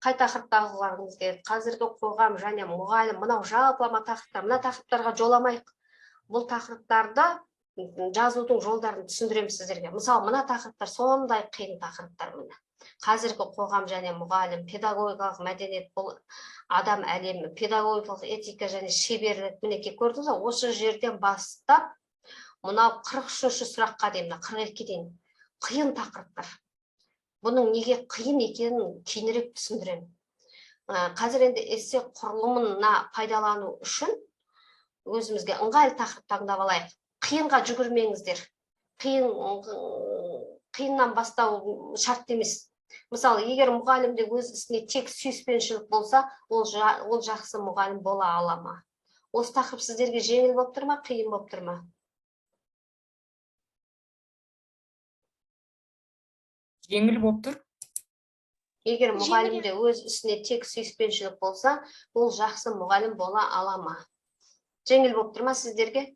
қай тақырыпта оқығаныңыз керек? Қазіргі қоғам және мұғалім, мынау жалпылама тақырыптар, мына тақырыптарға жоламайық. Бұл тақырыптарды жазудың жолдарын түсіндіремін сіздерге. Мысалы, мына тақырыптар сондай қиын тақырыптар міне. Қазіргі қоғам және мұғалім, педагогикалық мәдениет, бұл адам әлемі, педагогикалық этика және шеберлік, мінекей көрдіңіз бе? Осы жерден бастап мынау 43-ші сұраққа дейін, 42-ге дейін қиын тақырыптар. Бұның неге қиын екенін кейінірек түсіндіремін. Қазір енді эссе құрылымына пайдалану үшін өзімізге ыңғайлы тақырып таңдап алайық. Қиынға жүгірмеңіздер. Қиыннан бастау шарт емес. Мысалы, егер мұғалімде өз ісіне тек сүйіспеншілік болса, ол жақсы мұғалім бола ала ма? Осы тақырып сіздерге жеңіл болып тұр ма, қиын болып тұр ма? Жеңіл болып тұр. Егер мұғалімде өз ісіне тек сүйіспеншілік болса, ол жақсы мұғалім бола ала ма? Жеңіл болып тұр ма сіздерге?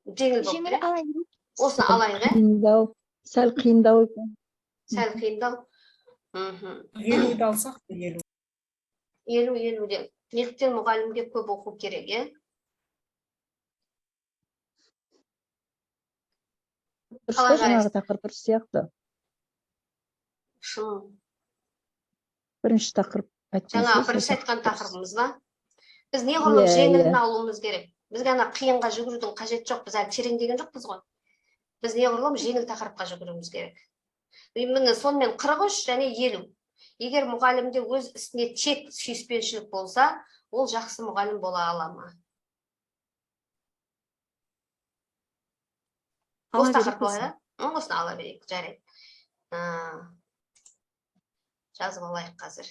Жеңіл болып тұр. Осыны алайық, Қиындау, сәл қиындау екен. Сәл қиындау. 50-ді алсақ, 50. 50-50-де. Неліктен мұғалімге көп оқу керек, е? Жаңағы тақырып дұрыс сияқты. Шын. Бірінші тақырып айтқан Жаңа бірінші айтқан тақырыбымыз ба? Біз неғұрлым жеңілін алуымыз керек. Бізге ана қиынға жүгірудің қажет жоқ, біз әлі тереңдеген жоқпыз ғой. Біз неғұрлым жеңіл тақырыпқа жүгіруіміз керек. Міне сонымен 43 және 50. Егер мұғалімде өз ісіне тек сүйіспеншілік болса, ол жақсы мұғалім бола ала ма? Осы тақырып болайық, осыны ала берейік, жарайды. Жазып алайық қазір.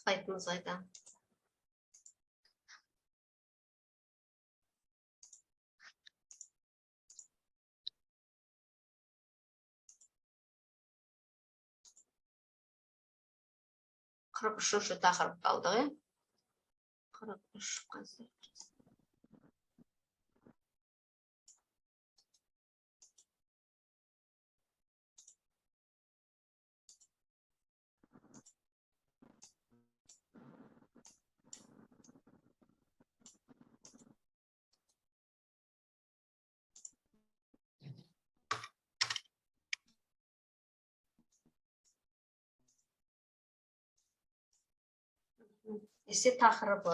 Сайтымыз қайда? Қырық үшінші тақырыпты алдық, 43 қазір. Эссе тақырыбы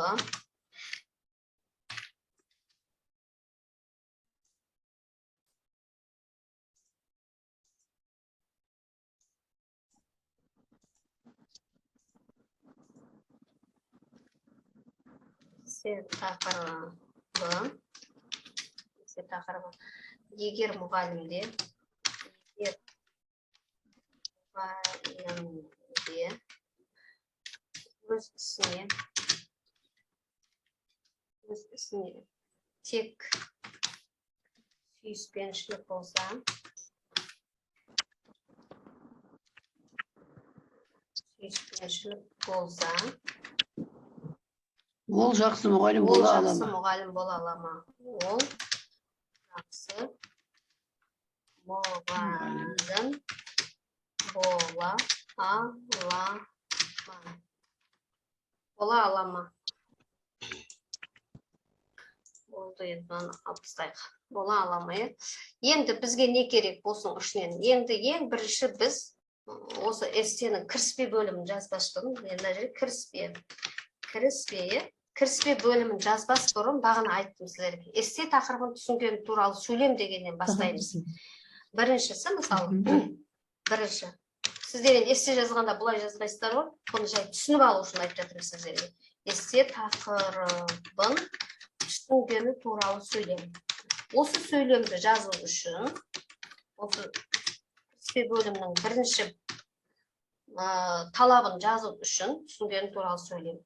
егер мұғалімде өз ісіне тек сүйіспеншілік болса, ол жақсы мұғалім бола ала ма? Ол жақсы мұғалім бола ала ма? Ол жақсы мұғалім бола ала ма? Болды, енді алып тастайық. Бола ала ма? Енді бізге не керек болсын ішінен? Енді ең бірінші біз осы эссенің кіріспе бөлімін жазбас бұрын, мына жерде кіріспе бөлімін жазбас бұрын бағана айттым сіздерге. Эссе тақырыбын түсінген туралы сөйлем дегеннен бастаймыз. Біріншісі, мысалы, бірінші. Сіздер эссе жазғанда бұлай жазбайсыздар ғой, бұны жай түсініп алу үшін айтып жатырмын сіздерге. Эссе тақырыбын түсінгені туралы сөйлем. Осы сөйлемді жазу үшін, осы кіріспе бөлімнің бірінші талабын жазу үшін түсінгені туралы сөйлем.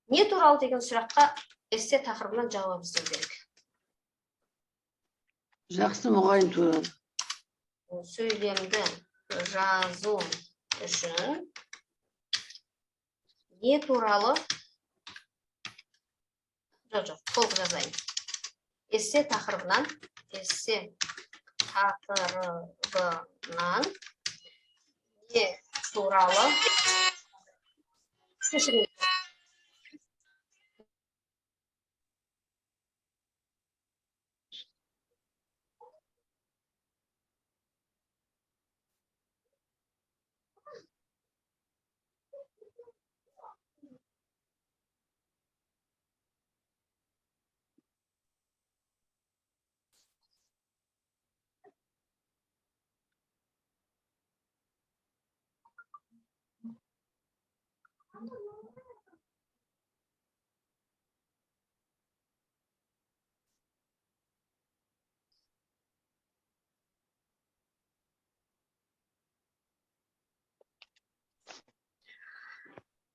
Не туралы деген сұраққа эссе тақырыбынан жауап іздеу керек. Жақсы мұғалім туралы. Сөйлемді жазу үшін не туралы? Жоқ, толық жазайын. Эссе тақырыбынан тақырыбынан не туралы кешіріңіз.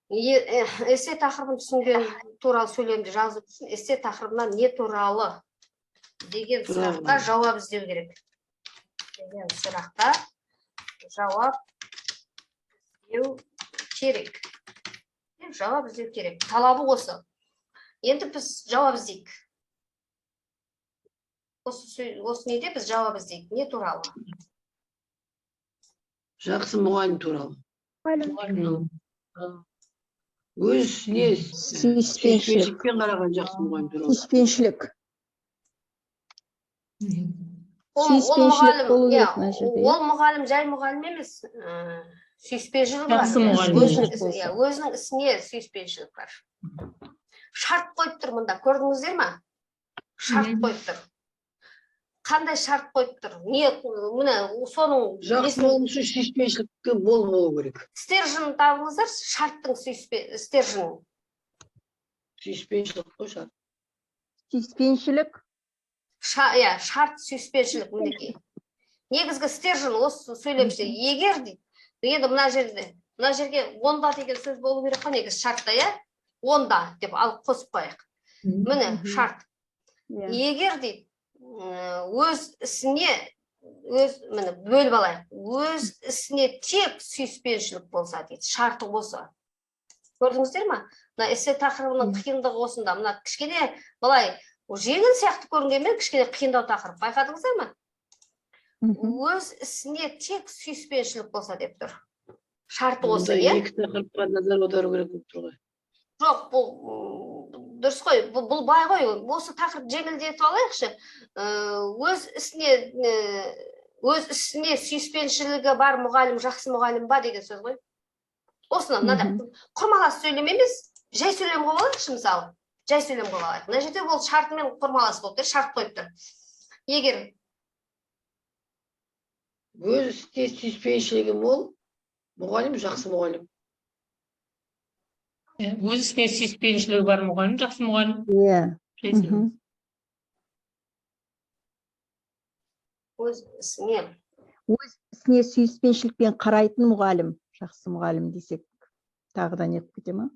Эссе тақырыбын түсінген туралы сөйлемді жазу үшін эссе тақырыбынан не туралы деген сұраққа жауап іздеу керек. Деген сұраққа жауап іздеу керек. Жауап іздеу керек. Талабы осы. Енді біз жауап іздейік. Осы неде біз жауап іздейік. Не туралы? Жақсы мұғалім туралы. Мұғалім. Өз не сүйіспеншілікпен қараған жақсы мұғалім туралы. Сүйіспеншілік. Сүйіспеншілік болу керек мына жерде. Ол мұғалім жай мұғалім емес. Сүйіспеншілік бар. Жақсы мұғалім. Өзінің ісіне сүйіспеншілік бар. Шарт қойып тұр мұнда. Көрдіңіздер ма? Шарт қойып тұр. Қандай шарт қойып тұр? Міне соның Жақсы болу үшін сүйіспеншілікке мол болу керек. стерженін табыңыздар, шарттың стерженін. Сүйіспеншілік қой шарт. Сүйіспеншілік. Шарт сүйіспеншілік мінекей. Негізгі стержен осы сөйлемші. Егер дейді, енді мына жерге онда деген сөз болу керек қой негізі шартта, онда деп алып қосып қояйық. Міне шарт. Егер дейді, өз ісіне, міне бөліп алайық, өз ісіне тек сүйіспеншілік болса дейді, шарты осы. Көрдіңіздер ма? Мына эссе тақырыбының қиындығы осында. Мына кішкене былай жеңіл сияқты көрінгенмен кішкене қиындау тақырып. Байқадыңыздар ма? Өз ісіне тек сүйіспеншілік болса деп тұр. Шарты осы, Екі тақырыпқа назар аудару керек болып тұр ғой. Жоқ, бұл дұрыс қой, бұл бай ғой. Осы тақырып жеңілдетіп алайықшы. Өз ісіне сүйіспеншілігі бар мұғалім, жақсы мұғалім ба деген сөз ғой. Осыны мынада құрмалас сөйлем емес, жай сөйлем қойып алайықшы мысалы. Жай сөйлем қойып алайық. Мына жерде ол шартымен құрмалас болып тұр, шарт қойып тұр. Егер Өз ісіне сүйіспеншілігі мол, мұғалім жақсы мұғалім. Өз ісіне сүйіспеншілігі бар мұғалім, жақсы мұғалім. өз ісіне сүйіспеншілікпен қарайтын мұғалім, жақсы мұғалім десек, тағы да не кете ма?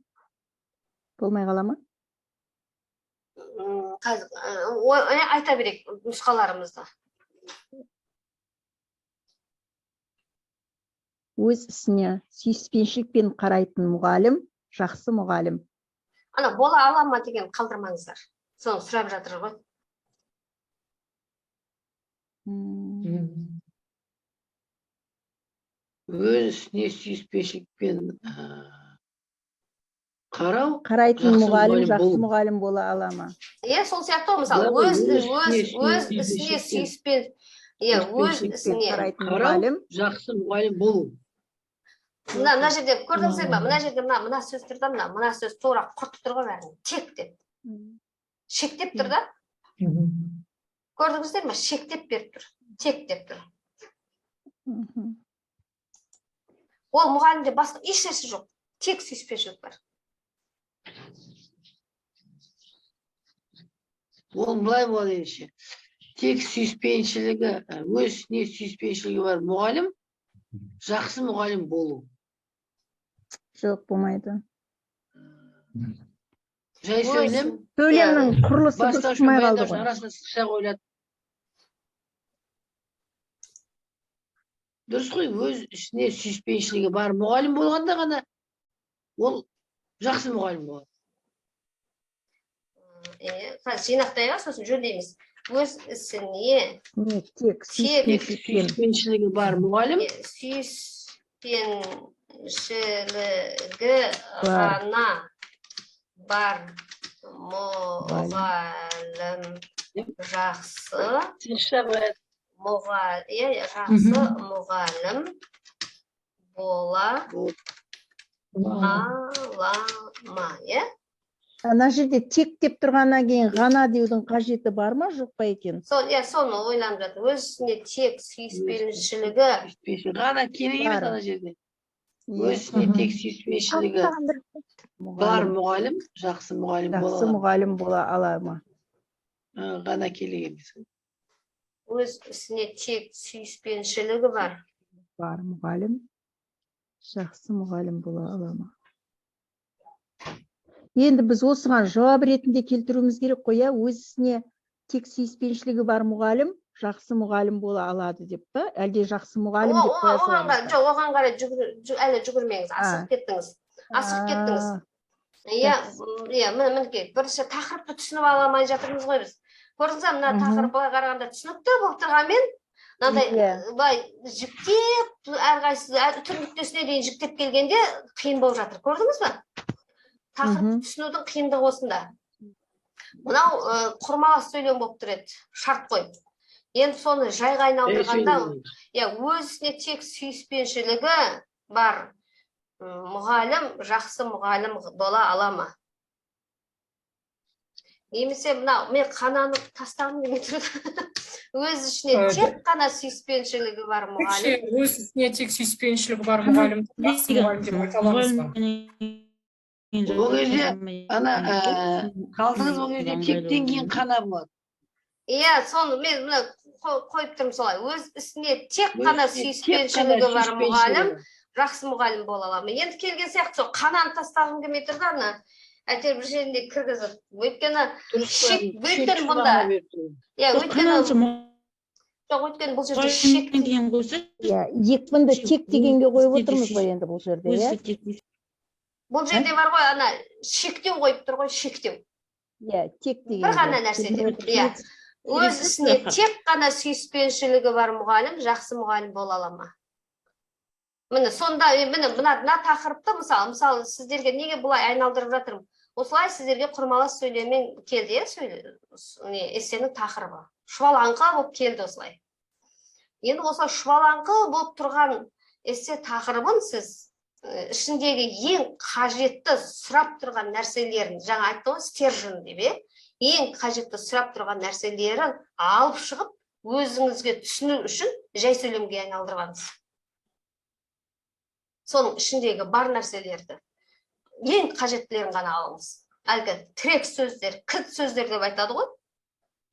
Болмай қала ма? Айта берейік нұсқаларымызды. Өз ісіне сүйіспеншілікпен қарайтын мұғалім, жақсы мұғалім. Ана бола ала ма деген қалдырмаңыздар. Соны сұрап жатыр ғой. Өз ісіне сүйіспеншілікпен қарайтын мұғалім, жақсы мұғалім бола ала ма? Сол сияқты мысалы, өз ісіне сүйіспеншілікпен қарайтын мұғалім, жақсы мұғалім болу. Мына жерде көрдіңіздер ме? Мына жерде мына сөз тұр да, мына сөз тура құртып тұр ғой бәрін. Тек деп. Шектеп тұр да. Көрдіңіздер ме? Шектеп беріп тұр. Тек деп тұр. Ол мұғалімде басқа еш нәрсе жоқ. Тек сүйіспеншілік бар. Ол былай болады ендеше. Тек сүйіспеншілігі, өз ісіне сүйіспеншілігі бар мұғалім, жақсы мұғалім болу. Жоқ, болмайды. Жай сөйлем. Сөйлемнің құрылысы дұрыстамай қалды ғой. Арасына сықша қойлады. Дұрыс қой, өз ішіне сүйіспеншілігі бар мұғалім болғанда ғана ол жақсы мұғалім болады. Жинақтайға сосын жөндейміз. өз ісіне Не, тек Тек сүйіспеншілікпен. сүйіспеншілігі бар мұғалім сүйіспеншілігі ғана бар мұғалім жақсы мұғалім бола алама, иә? Ана жерде тек деп тұрғаннан кейін ғана деудің қажеті бар ма, жоқ па екен? Соны ойланып жатыр. Өз ісіне тек сүйіспеншілігі ғана керек емес Бар. ана жерде. Иә. Өз ісіне тек сүйіспеншілігі бар мұғалім, жақсы мұғалім бола Жақсы алады. мұғалім бола ала ма? Ғана керек емес. өз ісіне тек сүйіспеншілігі бар. Бар мұғалім, жақсы мұғалім бола ала ма? Енді біз осыған жауап ретінде келтіруіміз керек қой, өз ісіне тек сүйіспеншілігі бар мұғалім, жақсы мұғалім бола алады деп па? Әлде жақсы мұғалім деп қоя саламыз ба? Жоқ, оған қарай әлі жүгірмеңіз, асығып кеттіңіз. Иә, мінекей, бірінші тақырыпты түсініп ала алмай жатырмыз ғой біз. Көрдіңіз бе, мына тақырып былай қарағанда түсінікті болып тұрғанмен, мынандай былай жіктеп, әрқайсысы түр нүктесіне дейін жіктеп келгенде қиын болып жатыр. Көрдіңіз бе? Тақырыпты түсінудің қиындығы осында. Мынау құрмалас сөйлем болып тұреді, шарт қой. Енді соны жайға айналдырғанда, өз ісіне тек сүйіспеншілігі бар мұғалім, жақсы мұғалім бола ала ма? Немесе мынау, мен қананы тастағым келмей тұрды. Өз ішіне тек қана сүйіспеншілігі бар мұғалім. Өз ісіне тек сүйіспеншілігі бар мұғалім, жақсы мұғалім деп айта аламыз ба? Ол кезде, қалдыңыз ол кезде тектен кейін қана болады. Иә, соны мен қойып тұрмын солай. Өз ісіне тек қана сүйіспеншілігі бар мұғалім, жақсы мұғалім бола ала ма? Енді келген сияқты сол қананы тастағым келмей тұрды, ана әйтеуір бір жерінде кіргізіп. Өйткені бұнда. Өйткені бұл жерде шек. Екпінді тек дегенге қойып отырмыз ғой енді бұл жерде, иә? Бұл жерде бар ғой, ана шектеу қойып тұр ғой, шектеу. Иә, тек деген. Бір ғана нәрседе. Өз ісіне тек қана сүйіспеншілігі бар мұғалім, жақсы мұғалім бола ала ма? Міне, сонда, мына тақырыпты, мысалы, сіздерге неге бұлай айналдырып жатырмын? Осылай сіздерге құрмалас сөйлеммен келді, эссенің тақырыбы. Шұбалаңқы болып келді осылай. Енді осылай шұбалаңқы болып тұрған эссе тақырыбын сіз ішіндегі ең қажетті сұрап тұрған нәрселерін, жаңа айттым ғой, стержен деп, ең қажетті сұрап тұрған нәрселерін алып шығып, өзіңізге түсіну үшін жай сөйлемге айналдырғаныз. Соның ішіндегі бар нәрселерді, ең қажеттілерін ғана алыңыз. Әлгі тірек сөздер, кілт сөздер деп айтады ғой.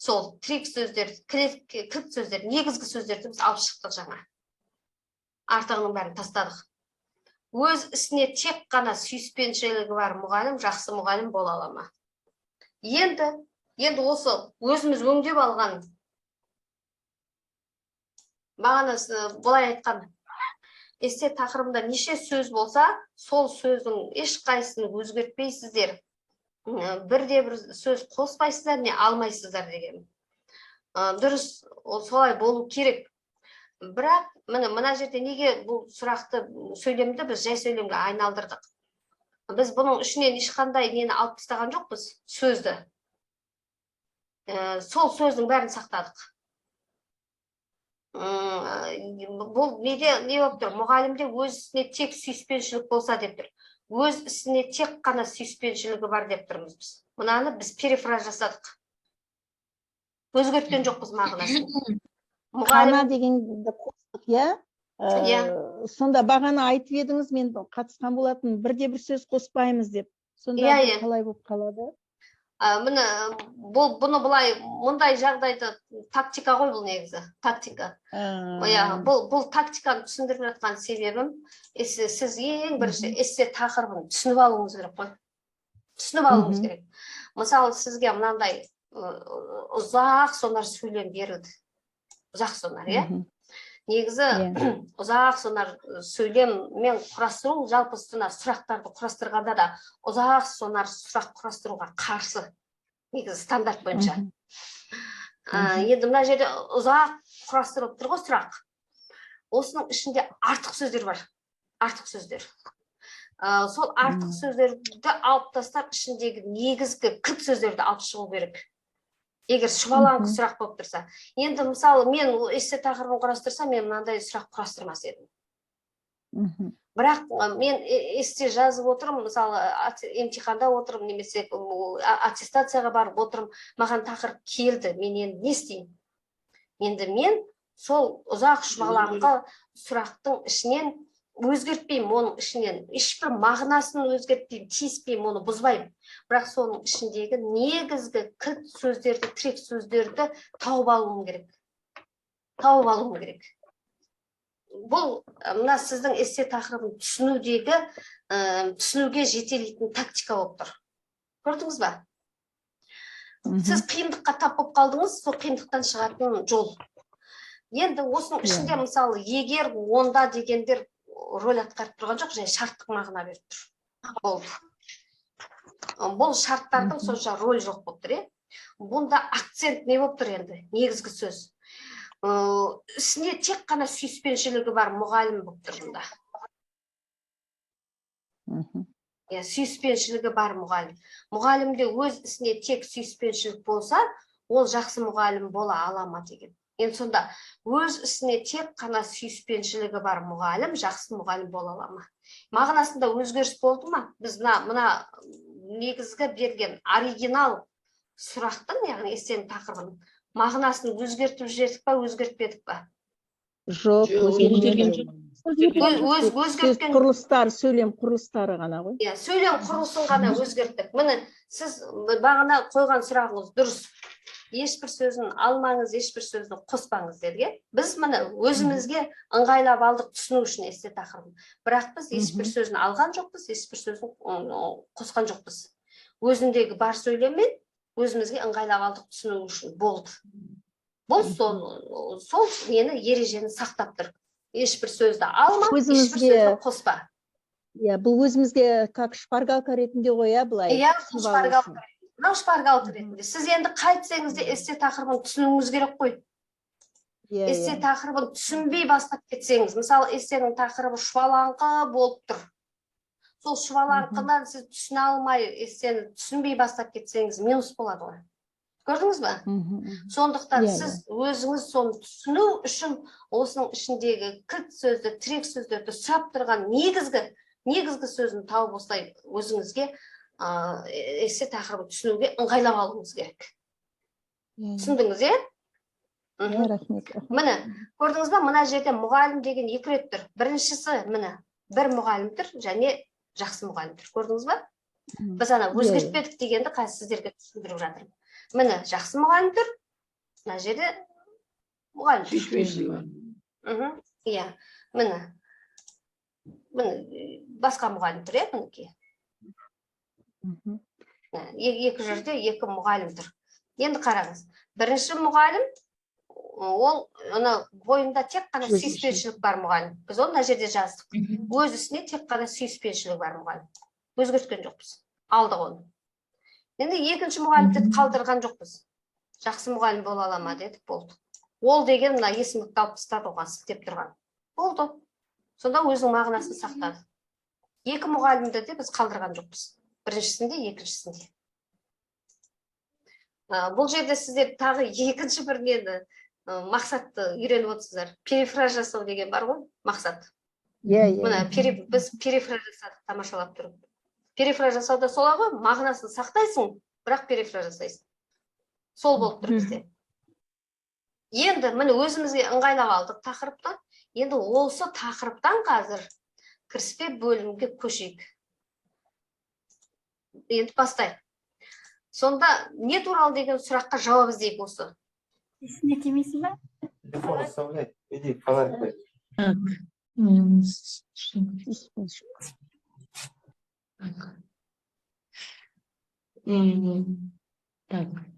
Сол тірек сөздер, кілт сөздер, негізгі сөздерді біз алып шықтық жаңа. Артығының бәрін тастадық. Өз ісіне тек қана сүйіспеншілігі бар мұғалім, жақсы мұғалім бола ала ма? Енді осы өзіміз өңдеп алған бағана былай айтқан эссе тақырыбында неше сөз болса, сол сөздің ешқайсысын өзгертпейсіздер, бірде-бір сөз қоспайсыздар, не алмайсыздар деген. Дұрыс, солай болу керек. Бірақ, мына жерде неге бұл сұрақты сөйлемді біз жай сөйлемге айналдырдық? Біз бұның ішінен ешқандай нені алып тастаған жоқпыз, сөзді. Сол сөздің бәрін сақтадық. Бұл не болып тұр? Мұғалімде өз ісіне тек сүйіспеншілік болса деп тұр. Өз ісіне тек қана сүйіспеншілігі бар деп тұрмыз біз. Мұнаны біз перефраз жасадық. Өзгерткен жоқпыз мағынасын. Қана дегенді қостық, иә? Сонда бағана айтып едіңіз, мен қатысқан болатын, бірде-бір сөз қоспаймыз деп. Сонда қалай болып қалады? Бұны бұлай, мұндай жағдайды тактика ғой бұл негізі, тактика. Бұл тактиканы түсіндіріп жатқан себебім, сіз ең бірінші эссе тақырыбын түсініп алуыңыз керек қой. Түсініп алуыңыз керек. Мысалы, сізге мынандай ұзақ сонар сөйлем берілді. Ұзақ сонар, иә? Негізі ұзақ сонар сөйлеммен құрастыру, жалпы сұрақтарды құрастырғанда да ұзақ сонар сұрақ құрастыруға қарсы, негізі стандарт бойынша. Енді мына жерде ұзақ құрастырылып тұр ғой сұрақ. Осының ішінде артық сөздер бар. Артық сөздер. Сол артық сөздерді алып тастап, ішіндегі негізгі кілт сөздерді алып шығу керек. Егер шұбалаңқы сұрақ болып тұрса. Енді мысалы мен эссе тақырыбын құрастырсам, мен мынандай сұрақ құрастырмас едім. Бірақ мен эссе жазып отырмын, мысалы емтиханда отырмын, немесе аттестацияға барып отырмын, маған тақырып келді, мен енді не істеймін? Енді мен сол ұзақ шұбалаңқы сұрақтың ішінен өзгертпеймін, оның ішінен ешбір мағынасын өзгертпеймін, тиіспеймін, оны бұзбаймын. Бірақ соның ішіндегі негізгі кілт сөздерді, тірек сөздерді тауып алуым керек. Тауып алуым керек. Бұл мына сіздің эссе тақырыбын түсінуге жетелейтін тактика болып тұр. Көрдіңіз ба? Сіз қиындыққа тап болып қалдыңыз, сол қиындықтан шығатын жол. Енді осының ішінде мысалы егер онда дегендер рөл атқарып тұрған жоқ, және шарттық мағына беріп тұр. Болды. Бұл шарттардың сонша рөл жоқ болып тұр. Бұнда акцент не болып тұр енді? Негізгі сөз. Ісіне тек қана сүйіспеншілігі бар мұғалім болып тұр бұнда. Сүйіспеншілігі бар мұғалім. Мұғалімде өз ісіне тек сүйіспеншілік болса, ол жақсы мұғалім бола ала ма деген. Енді сонда өз ісіне тек қана сүйіспеншілігі бар мұғалім жақсы мұғалім бола ала ма? Мағынасында өзгеріс болды ма? Біз мына негізгі берген оригинал сұрақтың, яғни эссенің тақырыбын мағынасын өзгертіп жібердік па, өзгертпедік па? Жоқ, өзгерткен жоқ. Өзгерткен құрылыстар, сөйлем құрылыстары ғана ғой. Сөйлем құрылысын ғана өзгерттік. Міне, сіз бағана қойған сұрағыңыз дұрыс. Ешбір сөзін алмаңыз, ешбір сөзін қоспаңыз деді. Біз міне өзімізге ыңғайлап алдық түсіну үшін эссе тақырыбын. Бірақ біз ешбір сөзін алған жоқпыз, ешбір сөзін қосқан жоқпыз. Өзіндегі бар сөйлеммен өзімізге ыңғайлап алдық түсіну үшін болды. Бұл сол нені ережені сақтап тұр. Ешбір сөзді алма, ешбір сөзді қоспа. Бұл өзімізге как шпаргалка ретінде ғой, былай. Шпаргалка ретінде. Сіз енді қайтсеңіз де эссе тақырыбын түсінуіңіз керек қой. Эссе тақырыбын түсінбей бастап кетсеңіз, мысалы эссенің тақырыбы шұбалаңқы болып тұр. Сол шұбалаңқыдан сіз түсіне алмай, эссені түсінбей бастап кетсеңіз, минус болады ғой. Көрдіңіз ба? Сондықтан сіз өзіңіз соны түсіну үшін осының ішіндегі кілт сөзді, тірек сөздерді сұрап тұрған негізгі сөзін тауып осылай өзіңізге эссе тақырыбын түсінуге ыңғайлап алуыңыз керек. Түсіндіңіз, Рахмет. Міне, көрдіңіз ба, мына жерде мұғалім деген екі рет тұр. Біріншісі, міне, бір мұғалім тұр, және жақсы мұғалім тұр. Көрдіңіз ба? Біз ана өзгертпедік дегенді қазір сіздерге түсіндіріп жатырмын. Міне, жақсы мұғалім тұр, мына жерде мұғалім тұр. Сүйіспеншілігі бар. Иә, міне, басқа мұғалім тұр, мінекей. Екі жерде екі мұғалім тұр. Енді қараңыз, бірінші мұғалім, ол бойында тек қана сүйіспеншілік бар мұғалім. Біз оны мына жерде жаздық. Өз ісіне тек қана сүйіспеншілік бар мұғалім. Өзгерткен жоқпыз. Алдық оны. Енді екінші мұғалімді қалдырған жоқпыз. Жақсы мұғалім бола ала ма дедік, болды. Ол деген мына есімдікті алып тастады, оған сілтеп тұрған. Болды. Сонда өзінің мағынасын сақтады. Екі мұғалімді де біз қалдырған жоқпыз. Біріншісінде, екіншісінде. Бұл жерде сіздер тағы екінші бір нені мақсатты үйреніп отырсыздар. Перифраз жасау деген бар ғой, мақсат. Мына біз перифраз жасадық, тамашалап тұрып. Перифраз жасауда солай ғой, мағынасын сақтайсың, бірақ перифраз жасайсың. Сол болып тұр бізде. Енді міне өзімізге ыңғайлап алдық тақырыптан. Енді осы тақырыптан қазір кіріспе бөлімге көшейік. Енді бастайық. Сонда не туралы деген сұраққа жауап іздейік осы. Есіне келмейсің ба? Телефон оставляй, иди, фонарь дай.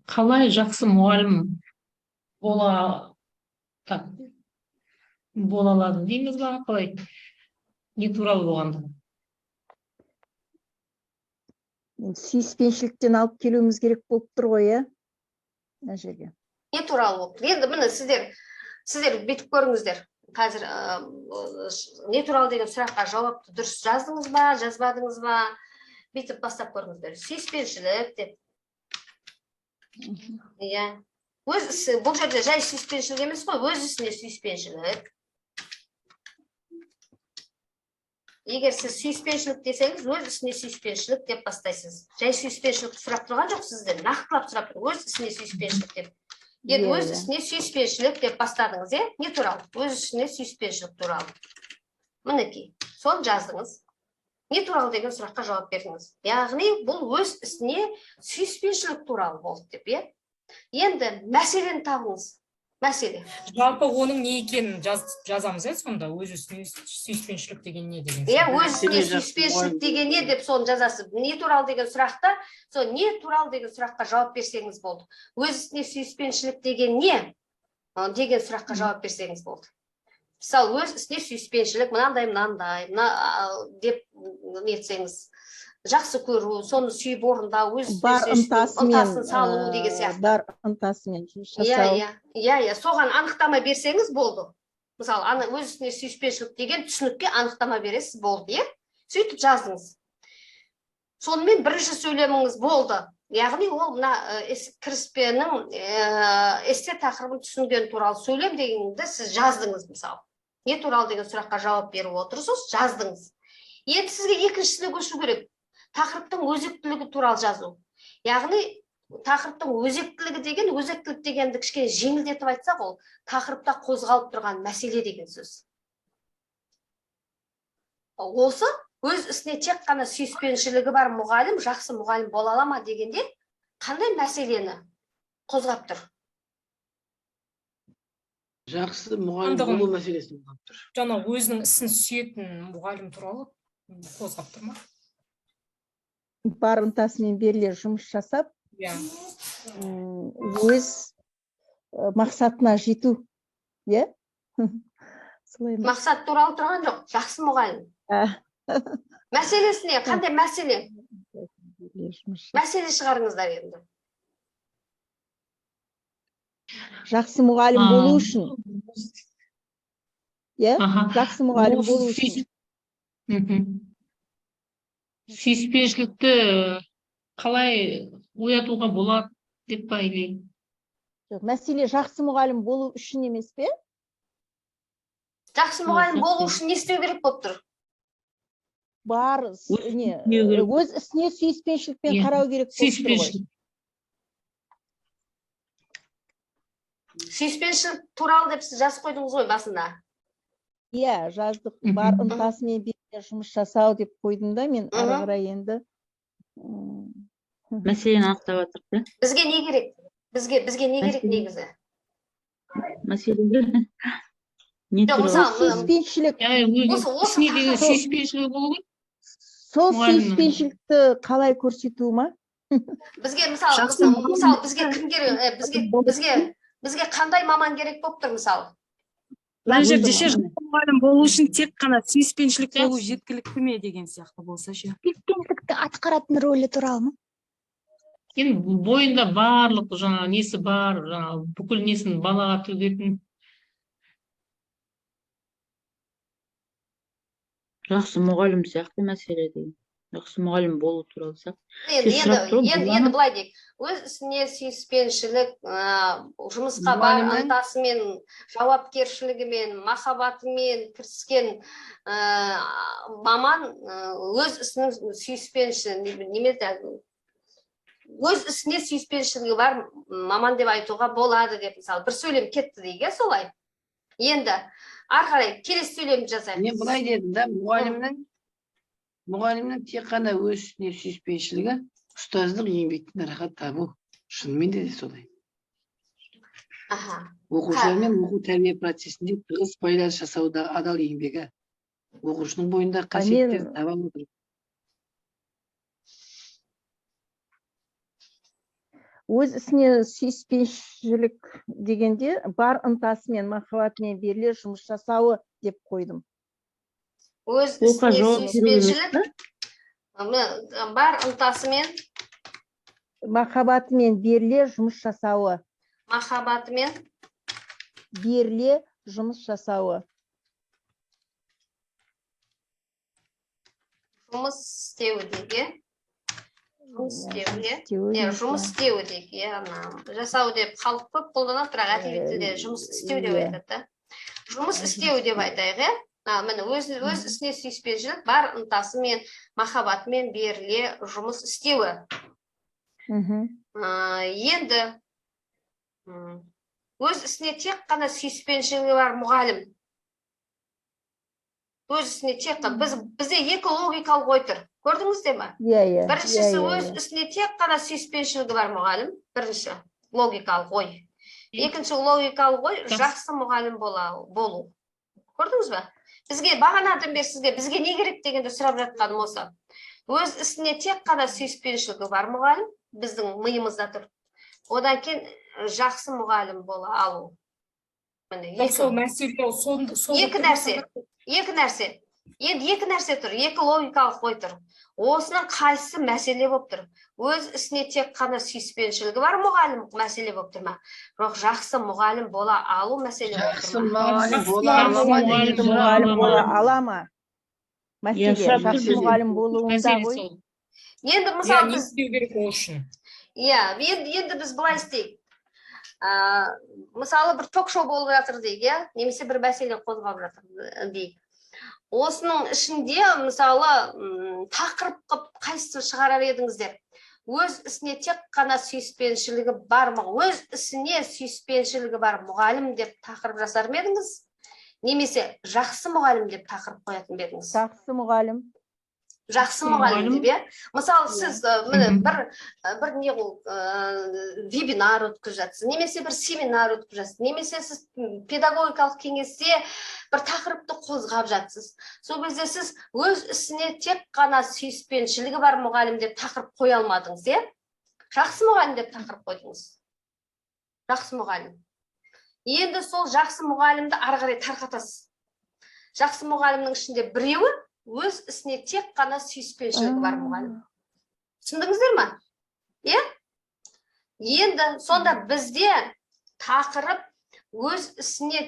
Қалай жақсы мұғалім бола алады дейміз ба, қалай? Не туралы болғанда? Сүйіспеншіліктен алып келуіміз керек болып тұр ғой, мына жерге. не туралы болды. Енді міне сіздер бүйтіп көріңіздер. Қазір не туралы деген сұраққа жауапты дұрыс жаздыңыз ба, жазбадыңыз ба? Бүйтіп бастап көріңіздер. Сүйіспеншілік деп. Иә. Бұл жерде жай сүйіспеншілік емес қой, өз ісіне сүйіспеншілік. Егер сіз сүйіспеншілік десеңіз, өз ісіне сүйіспеншілік деп бастайсыз. Жай сүйіспеншілік сұрап тұрған жоқ сізден, нақтылап сұрап тұр, өз ісіне сүйіспеншілік деп. Енді өз ісіне сүйіспеншілік деп бастадыңыз, не туралы? Өз ісіне сүйіспеншілік туралы. Мінекей, соны жаздыңыз. Не туралы деген сұраққа жауап бердіңіз. Яғни бұл өз ісіне сүйіспеншілік туралы болды деп, Енді мәселені табыңыз. Мәселе. Жалпы оның не екенін жазамыз, сонда өз ісіне сүйіспеншілік деген не деген? Өз ісіне сүйіспеншілік деген не деп соны жазасыз. Не туралы деген сұрақта, сол не туралы деген сұраққа жауап берсеңіз болды. Өз ісіне сүйіспеншілік деген не деген сұраққа жауап берсеңіз болды. Мысалы, өз ісіне сүйіспеншілік мынандай деп нетсеңіз, жақсы көру, соны сүйіп орындау, өз ынтасын салу деген сияқты. Бар ынтасымен жасау. Иә, соған анықтама берсеңіз болды. Мысалы, өз ісіне сүйіспеншілік деген түсінікке анықтама бересіз болды, сөйтіп жаздыңыз. Сонымен бірінші сөйлеміңіз болды. Яғни ол мына кіріспенің эссе тақырыбын түсінген туралы сөйлем дегенді сіз жаздыңыз, мысалы. Не туралы деген сұраққа жауап беріп отырсыз, жаздыңыз. Енді сізге екіншісіне көшу керек. Тақырыптың өзектілігі туралы жазу. Яғни, тақырыптың өзектілік дегенді кішкене жеңілдетіп айтсақ, ол тақырыпта қозғалып тұрған мәселе деген сөз. Осы өз ісіне тек қана сүйіспеншілігі бар мұғалім, жақсы мұғалім бола ала ма дегенде, қандай мәселені қозғап тұр? Жақсы мұғалім болу мәселесін қозғап тұр. Жаңа өзінің ісін сүйетін мұғалім туралы қозғап тұр ма? Бар ынтасымен беріле жұмыс жасап, өз мақсатына жету. Мақсат туралы тұрған жоқ, жақсы мұғалім. Мәселесіне, қандай мәселе? Мәселе шығарыңыздар енді. Жақсы мұғалім болу үшін. Жақсы мұғалім болу үшін. Сүйіспеншілікті қалай оятуға болады деп па или? Мәселе жақсы мұғалім болу үшін емес пе? Жақсы мұғалім болу үшін не істеу керек болып тұр? Бар, өз ісіне сүйіспеншілікпен қарау керек болып тұр ғой. Сүйіспеншілік туралы деп сіз жазып қойдыңыз ғой басында. Иә, жаздық. Бар ынтасымен жұмыс жасау деп қойдым да, мен ары қарай енді. Мәселені анықтап жатырмыз. Бізге не керек? Бізге не керек негізі? Мәселеге не туралы? Сүйіспеншілік. Сүйіспеншілік болу ғой? Сол сүйіспеншілікті қалай көрсету ма? Бізге мысалы бізге кім керек? Бізге қандай маман керек болып тұр мысалы? Мына жерде мұғалім болу үшін тек қана сүйіспеншілік болу жеткілікті ме деген сияқты болса ше. Сүйіспеншілікті атқаратын рөлі туралы ма? Енді бойында барлық жаңа несі бар, бүкіл несін балаға төгетін. Жақсы мұғалім сияқты мәселе деген. Жақсы мұғалім болу туралы сияқты. Енді былай дейік, өз ісіне сүйіспеншілік, жұмысқа бар ынтасымен, жауапкершілігімен, махаббатымен кіріскен маман өз ісінің өз ісіне сүйіспеншілігі бар маман деп айтуға болады деп, мысалы, бір сөйлем кетті дейге солай. Енді ары қарай келесі сөйлемді жазайық. Мен былай дедім да, мұғалімнің тек қана өз ісіне сүйіспеншілігі ұстаздық еңбектен рахат табу. Шынымен де солай. Оқушылармен оқу тәрбие процесінде тығыз байланыс жасауда адал еңбегі. Оқушының бойында қасиеттер таба отырып. Өз ісіне сүйіспеншілік дегенде бар ынтасымен, махаббатымен беріле жұмыс жасауы деп қойдым. Өз ісіне сүйіспеншілік бар ынтасымен, махаббатымен беріле жұмыс жасауы. махаббатымен беріле жұмыс жасауы. жұмыс істеуі деге. Жұмыс істеуі. істеуі Жұмыс істеуі деге. Жасау деп халық көп қолданады, бірақ әдеби тілде жұмыс істеу деп айтады. Жұмыс істеу деп айтайық, міне өз ісіне сүйіспеншілік бар ынтасымен, махаббатымен беріле жұмыс істеуі. Енді өз ісіне тек қана сүйіспеншілігі бар мұғалім. Өз ісіне тек қана бізде екі логикалық ой тұр. Көрдіңіздер ме? Біріншісі өз ісіне тек қана сүйіспеншілігі бар мұғалім. Бірінші логикалық ой. Екінші логикалық ой жақсы мұғалім болу. Көрдіңіз бе? Бізге бағанадан бері сізге бізге не керек дегенді сұрап жатқаным осы. Өз ісіне тек қана сүйіспеншілігі бар мұғалім біздің миымызда тұр. Одан кейін жақсы мұғалім бола алу. Екі нәрсе. Енді екі нәрсе тұр, екі логикалық ой тұр. Осының қайсысы мәселе болып тұр? Өз ісіне тек қана сүйіспеншілігі бар мұғалім мәселе болып тұр ма? Жоқ, жақсы мұғалім бола алу мәселе болып тұр ма? Жақсы мұғалім бола ала ма? Мәселе, жақсы мұғалім болуында ғой. Енді мысалы не істеу керек ол үшін? Енді біз былай істейік. Мысалы бір ток-шоу болып жатыр дейік, немесе бір мәселе қозғалып жатыр дейік. Осының ішінде мысалы тақырып қып қайсысын шығарар едіңіздер? Өз ісіне тек қана сүйіспеншілігі бар ма? Өз ісіне сүйіспеншілігі бар мұғалім деп тақырып жасар ма едіңіз? Немесе жақсы мұғалім деп тақырып қоятын ба едіңіз? Жақсы мұғалім. Жақсы мұғалім деп, мысалы сіз бір не вебинар өткізіп жатсыз, немесе бір семинар өткізіп жатсыз, немесе сіз педагогикалық кеңесте бір тақырыпты қозғап жатсыз. Сол кезде сіз өз ісіне тек қана сүйіспеншілігі бар мұғалім деп тақырып қоя алмадыңыз, жақсы мұғалім деп тақырып қойдыңыз. Жақсы мұғалім. Енді сол жақсы мұғалімді ары қарай тарқатасыз. Жақсы мұғалімнің ішінде біреуі өз ісіне тек қана сүйіспеншілігі бар мұғалім. Түсіндіңіздер ме? Енді сонда бізде тақырып өз ісіне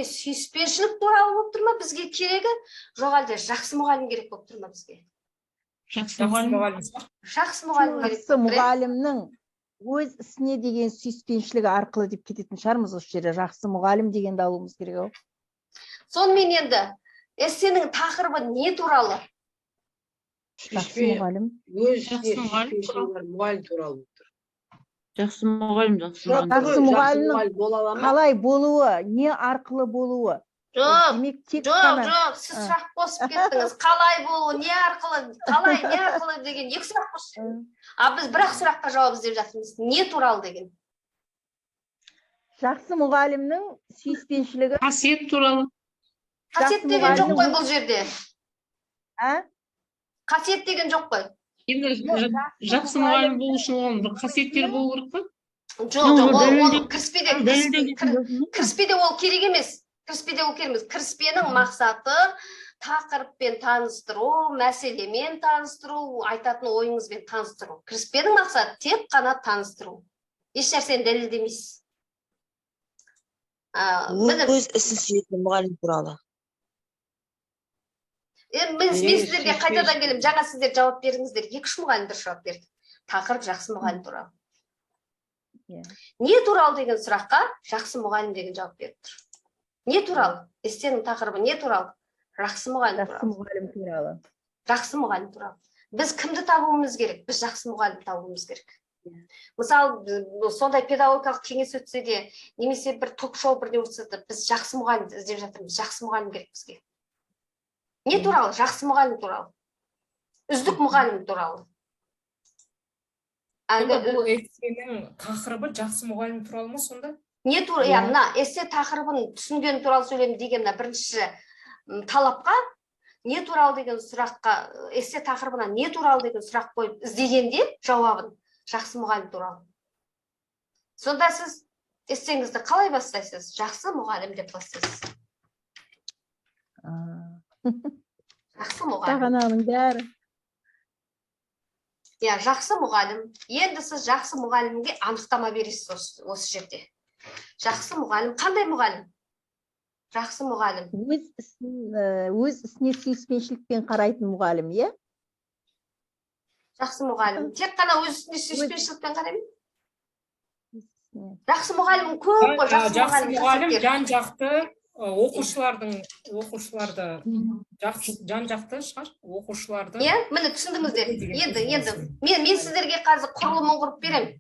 сүйіспеншілік туралы болып тұр ма бізге керегі? Жоқ әлде жақсы мұғалім керек болып тұр ма бізге? Жақсы мұғалім. Жақсы мұғалім керек. Жақсы мұғалімнің өз ісіне деген сүйіспеншілігі арқылы деп кететін шығармыз осы жерде. Жақсы мұғалім дегенді алуымыз керек. Сонымен енді эссенің тақырыбы не туралы? Жақсы мұғалім. Өз сүйіспеншілігі бар мұғалім туралы отыр. Жақсы мұғалім, Жақсы мұғалімнің қалай болуы, не арқылы болуы? Жоқ, сіз сұрақ қосып кеттіңіз. Қалай болуы, не арқылы деген екі сұрақ қосып. Біз бір-ақ сұраққа жауап іздеп жатырмыз. Не туралы деген? Жақсы мұғалімнің сүйіспеншілігі. Қасиет туралы. Қасиет деген жоқ қой бұл жерде. Қасиет деген жоқ қой. Енді жақсы мұғалім болу үшін оның бір қасиеттері болу керек пе? Жоқ, ол кіріспеде ол керек емес. Кіріспенің мақсаты тақырыппен таныстыру, мәселемен таныстыру, айтатын ойыңызбен таныстыру. Кіріспенің мақсаты тек қана таныстыру. Еш нәрсені дәлелдемейсіз. Өз ісін сүйетін мұғалім туралы. Мен сіздерге қайтадан келем, жаңа сіздер жауап беріңіздер. 2-3 мұғалім дұрыс жауап берді. Тақырып жақсы мұғалім туралы. Не туралы деген сұраққа жақсы мұғалім деген жауап беріп тұр. Не туралы? Эссенің тақырыбы не туралы? Жақсы мұғалім туралы. Жақсы мұғалім туралы. Біз кімді табуымыз керек? Біз жақсы мұғалім табуымыз керек. Мысалы, сондай педагогикалық кеңес өтсе де, немесе бір ток-шоу бірде өтсе де, біз жақсы мұғалім іздеп жатырмыз. Жақсы мұғалім керек бізге. Не туралы? Жақсы мұғалім туралы. Үздік мұғалім туралы. Бұл эссенің тақырыбы жақсы мұғалім туралы ма сонда? Не туралы? Мына эссе тақырыбын түсінген туралы сөйлеймін деген бірінші талапқа не туралы деген сұраққа, эссе тақырыбына не туралы деген сұрақ қойып іздегенде жауабын жақсы мұғалім туралы. Сонда сіз эссеңізді қалай бастайсыз? Жақсы мұғалім деп бастайсыз. Жақсы мұғалім. Бағананың бәрі. жақсы мұғалім. Енді сіз жақсы мұғалімге анықтама бересіз осы жерде. Жақсы мұғалім, қандай мұғалім? Жақсы мұғалім. Өз ісіне сүйіспеншілікпен қарайтын мұғалім, иә? Жақсы мұғалім. Тек қана өз ісіне сүйіспеншілікпен қараймын. Жақсы мұғалім көп қой, жақсы мұғалім. Жан-жақты оқушыларды жан-жақты шығар, оқушыларды. Міне түсіндіңіздер. Енді мен сіздерге қазір құрылымын құрып беремін.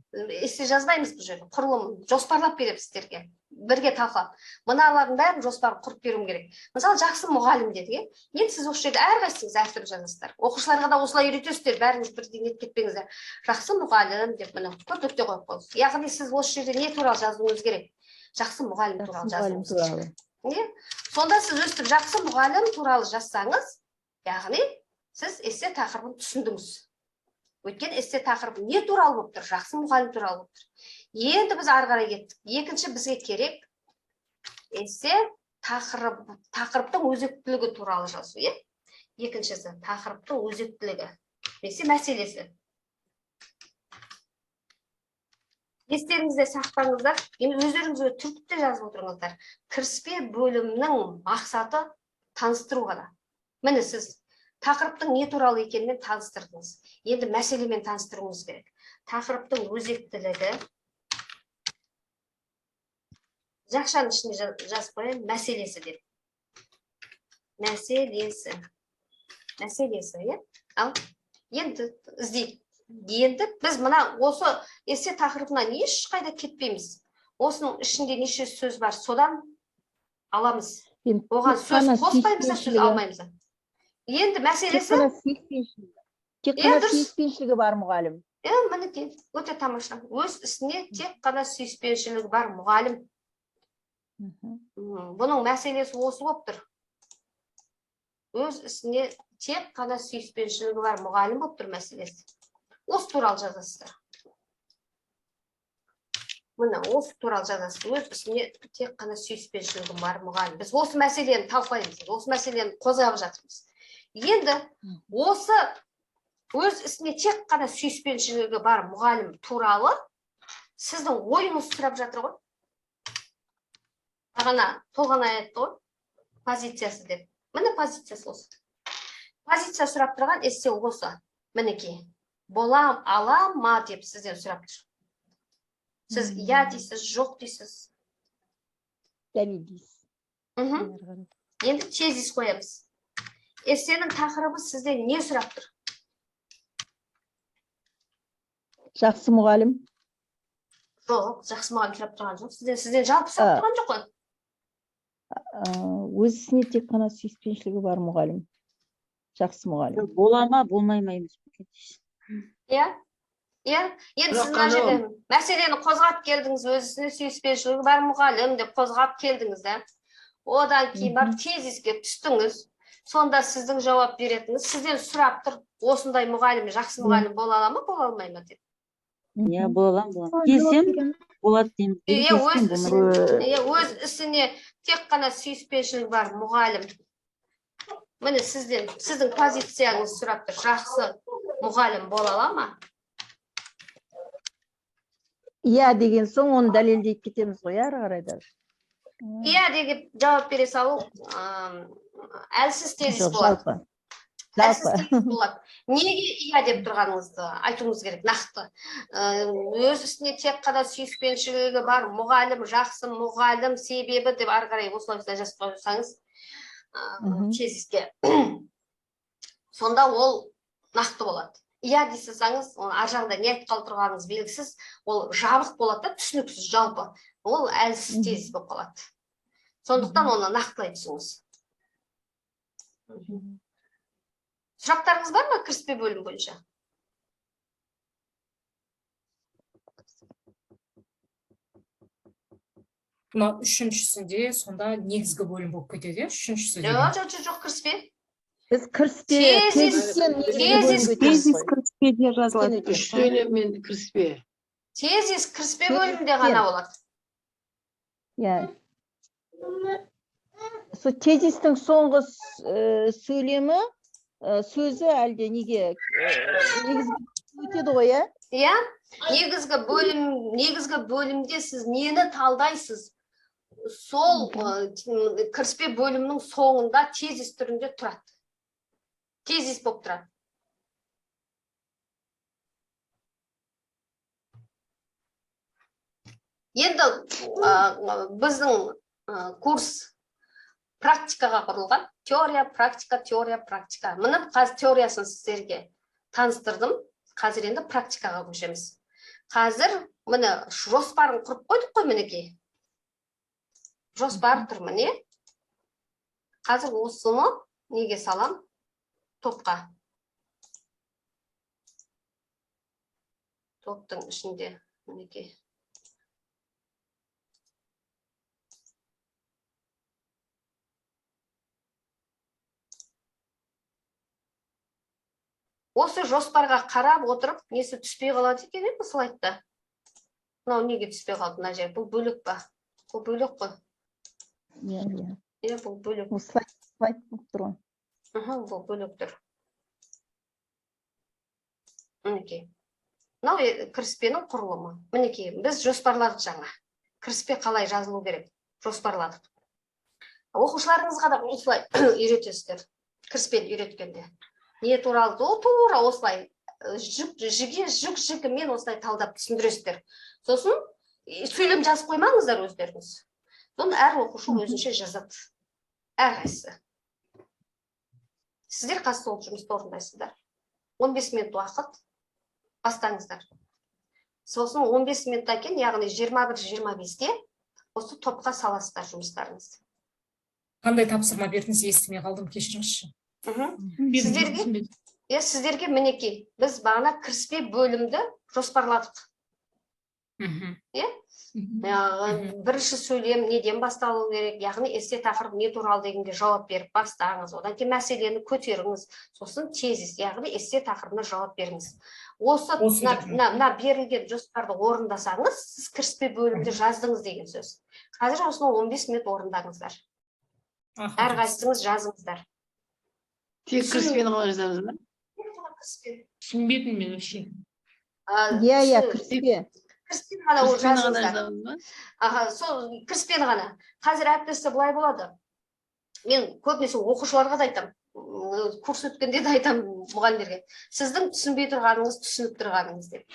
Есте жазбаймыз бұл жерде. Құрылымын жоспарлап беремін сіздерге. Бірге талқылап. Мыналардың бәрін жоспар құрып беруім керек. Мысалы, жақсы мұғалім дедік. Енді сіз осы жерде әрқайсыңыз әртүрлі жазасыздар. Оқушыларға да осылай үйретесіздер, бәріңіз бірдей нетіп кетпеңіздер. Жақсы мұғалім деп міне көп нүкте қойып қойыңыз. Яғни сіз осы жерде не туралы жазуыңыз керек? Жақсы мұғалім туралы жазуыңыз керек. Сонда сіз өстіп жақсы мұғалім туралы жазсаңыз, яғни сіз эссе тақырыбын түсіндіңіз. Өйткені эссе тақырыбы не туралы болып тұр? Жақсы мұғалім туралы болып тұр. Енді біз ары қарай кеттік. Екінші бізге керек эссе тақырыптың өзектілігі туралы жазу, иә? Екіншісі тақырыптың өзектілігі. Немесе мәселесі. Естеріңізде сақтаңыздар, өздеріңізге түртіпте жазып отырыңыздар. Кіріспе бөлімнің мақсаты таныстыру ғана. Міне сіз тақырыптың не туралы екенмен таныстырдыңыз. Енді мәселемен таныстыруыңыз керек. Тақырыптың өзектілігі. Жақшаның ішіне жазып қояйын, мәселесі деп. Мәселесі, иә? Ал, енді іздейік. Енді біз мына осы эссе тақырыбынан ешқайда кетпейміз. Осының ішінде неше сөз бар, содан аламыз. Оған сөз қоспаймыз, сөз алмаймыз. Енді мәселесі... Тек қана сүйіспеншілігі бар мұғалім. Мінекей, өте тамаша. Өз ісіне тек қана сүйіспеншілігі бар мұғалім. Бұның мәселесі осы болып тұр. Өз ісіне тек қана сүйіспеншілігі бар мұғалім болып тұр мәселесі. Осы туралы жазасыздар. Міне, осы туралы жазасыз. Өз ісіне тек қана сүйіспеншілігі бар мұғалім. Біз осы мәселені талқылаймыз, осы мәселені қозғап жатырмыз. Енді осы өз ісіне тек қана сүйіспеншілігі бар мұғалім туралы сіздің ойыңыз сұрап жатыр ғой. Бағана толғана айтты ғой, позициясы деп. Міне позициясы осы. Позиция сұрап тұрған эссе осы. Мінекей. Болам, алам, ма деп сізден сұрап тұр. Сіз я дейсіз, жоқ дейсіз. Дәлел дейсіз. Енді тезис қоямыз. Эссенің тақырыбы сізден не сұрап тұр? Жақсы мұғалім. Жоқ, жақсы мұғалім сұрап тұрған жоқ. Сізден жалпы сұрап тұрған жоқ қой. Өз ісіне тек қана сүйіспеншілігі бар мұғалім. Жақсы мұғалім. Бола ма, болмай ма емес пе? Иә. Енді сіз мына жерде мәселені қозғап келдіңіз, өзіне сүйіспеншілігі бар мұғалім деп қозғап келдіңіз, да? Одан кейін барып тезиске түстіңіз. Сонда сіздің жауап беретіңіз, сізден сұрап тұр, осындай мұғалім, жақсы мұғалім бола ала ма, бола алмай ма деп. Иә, бола алам. Келсем, болады деймін. Өз ісіне тек қана сүйіспеншілігі бар мұғалім. Міне сіздің позицияңыз сұрап тұр, жақсы мұғалім бола ала ма? Иә деген соң оны дәлелдеп кетеміз ғой, ары қарайда. Иә деген жауап бере салу әлсіз тезис болады. Неге иә деп тұрғаныңызды айтуыңыз керек, нақты. Өз ісіне тек қана сүйіспеншілігі бар мұғалім, жақсы мұғалім себебі деп ары қарай осылай жазып қойсаңыз тезиске. Сонда ол нақты болады. Иә дейсіз, оны ар жағында не айтқалы тұрғаныңыз белгісіз, ол жабық болады, түсініксіз жалпы. Ол әлсіз тезис болып қалады. Сондықтан оны нақтылай түсіңіз. Сұрақтарыңыз бар ма кіріспе бөлім бойынша? Мына үшіншісінде сонда негізгі бөлім болып кетеді, үшіншісі. Жоқ, кіріспе. Біз кіріспе, тезис кіріспеде жазылады. Үш сөйлеммен кіріспе. Тезис кіріспе бөлімінде ғана болады. Иә. Сол тезистің соңғы сөйлемі сөзі әлде неге өтеді ғой, иә? Иә, негізгі бөлімде сіз нені талдайсыз? Сол кіріспе бөлімнің соңында тезис түрінде тұрады. Тезис болып тұрады. Енді біздің курс практикаға құрылған. Теория, практика. Міне қазір теориясын сіздерге таныстырдым. Қазір енді практикаға көшеміз. Қазір міне жоспарын құрып қойдық қой мінекей. Жоспар тұр міне. Қазір осыны неге салам? Топқа. Топтың ішінде мінекей. Осы жоспарға қарап отырып, несі түспей қалады екен, бұл слайдта. Мынау неге түспей қалды мына жер? Бұл бөлек па? Бұл бөлек қой. Иә, бұл бөлек. Бұл слайд болып тұр ғой. Бұл бөлек тұр. Мінекей. Мынау кіріспенің құрылымы. Мінекей, біз жоспарладық жаңа. Кіріспе қалай жазылу керек? Жоспарладық. Оқушыларыңызға да осылай үйретесіздер. Кіріспені үйреткенде. Не туралы тура осылай жүк-жүкімен осылай талдап түсіндіресіздер. Сосын сөйлем жазып қоймаңыздар өздеріңіз. Соны әр оқушы өзінше жазады. Әрқайсысы. Сіздер қазір сол жұмысты орындайсыздар. 15 минут уақыт бастаңыздар. Сосын 15 минуттан кейін, яғни 21-25-те осы топқа саласыздар жұмыстарыңыз. Қандай тапсырма бердіңіз, естімей қалдым, кешіріңізші. Сіздерге мінекей, біз бағана кіріспе бөлімді жоспарладық. Бірінші сөйлем неден басталу керек, яғни эссе тақырып не туралы дегенге жауап беріп бастаңыз, одан кейін мәселені көтеріңіз, сосын тезис, яғни эссе тақырыбына жауап беріңіз. Осы берілген жоспарды орындасаңыз, сіз кіріспе бөлімді жаздыңыз деген сөз. Қазір осыны 15 минут орындаңыздар. Әрқайсыңыз жазыңыздар. Тек кіріспені қалай жазамыз ба? Түсінбедім мен вообще. Иә, кіріспе. Кіріспені ғана ол жазыңыздар. Сол кіріспені ғана. Қазір әптесі бұлай болады. Мен көбінесе оқушыларға да айтам, курс өткенде де айтам мұғалімдерге. Сіздің түсінбей тұрғаныңыз, түсініп тұрғаныңыз деп.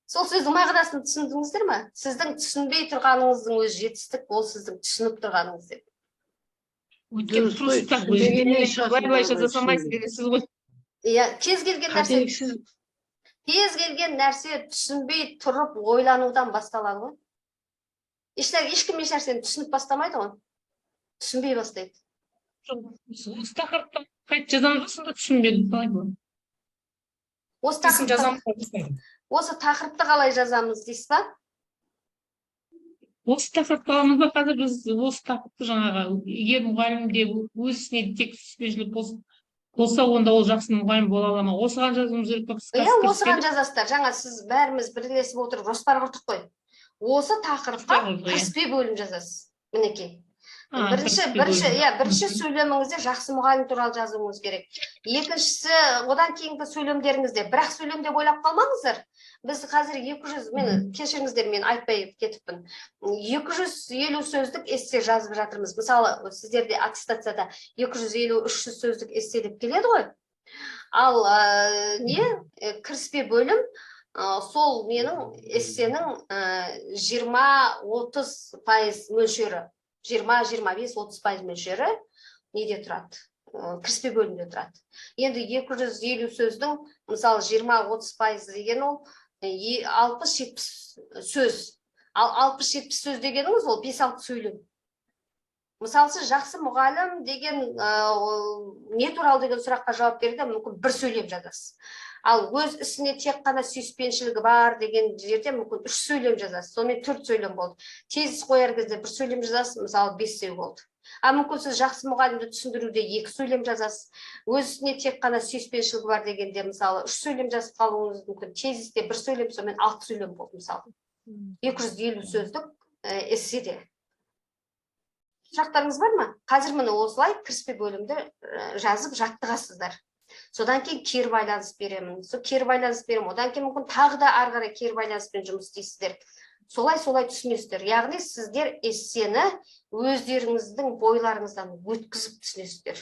Сол сөздің мағынасын түсіндіңіздер ме? Сіздің түсінбей тұрғаныңыздың өз жетістік, ол сіздің түсініп тұрғаныңыз деп. Кез келген нәрсе түсінбей тұрып ойланудан басталады ғой. Ешкім еш нәрсені түсініп бастамайды ғой. Түсінбей бастайды. Осы тақырыпты қайт жазамыз, сонда түсінбедім қалай болады. Осы тақырыпты қалай жазамыз дейсіз ба? Осы тақырыпты аламыз ба? Қазір біз осы тақырыпты жаңағы, егер мұғалімде өзіне тек түспеушілік болса, онда ол жақсы мұғалім бола ала ма? Осыған жазуымыз керек па? Иә, осыған жазасыздар. Жаңа сіз бәріміз бірлесіп отырып жоспар құрдық қой. Осы тақырыпқа кіріспе бөлім жазасыз. Мінекей. Бірінші сөйлеміңізде жақсы мұғалім туралы жазуыңыз керек. Екіншісі, одан кейінгі сөйлемдеріңізде бірақ сөйлем деп ойлап қалмаңыздар. Біз қазір 200, кешіріңіздер, мен айтпай кетіппін. 250 сөздік эссе жазып жатырмыз. Мысалы, сіздерде аттестацияда 250-300 сөздік эссе деп келеді ғой. Ал кіріспе бөлім сол менің эссенің 20-30% мөлшері. 20-25-30% мөлшері неде тұрады? Кіріспе бөлімде тұрады. Енді 250 сөздің, мысалы 20-30% деген ол 60-70 сөз. Ал 60-70 сөз дегеніңіз ол 5-6 сөйлем. Мысалы, сіз жақсы мұғалім деген не туралы деген сұраққа жауап берді, мүмкін бір сөйлем жазасыз. Ал өз ісіне тек қана сүйіспеншілігі бар деген жерде мүмкін 3 сөйлем жазасыз. Сонымен 4 сөйлем болды. Тезис қояр кезде 1 сөйлем жазасыз, мысалы 5 болды. Мүмкін сіз жақсы мұғалімді түсіндіруде 2 сөйлем жазасыз. Өз ісіне тек қана сүйіспеншілігі бар дегенде, мысалы 3 сөйлем жазып қалуыңыз мүмкін. Тезисте 1 сөйлем, сонымен 6 сөйлем болды, мысалы. 250 сөздік эсседе. Сұрақтарыңыз бар ма? Қазір міне осылай кіріспе бөлімді жазып жаттығасыздар. Содан кейін кері байланыс беремін. Сол кері байланыс беремін. Одан кейін мүмкін тағы да ары қарай кері байланыспен жұмыс істейсіздер. Солай түсінесіздер. Яғни сіздер эссені өздеріңіздің бойларыңыздан өткізіп түсінесіздер.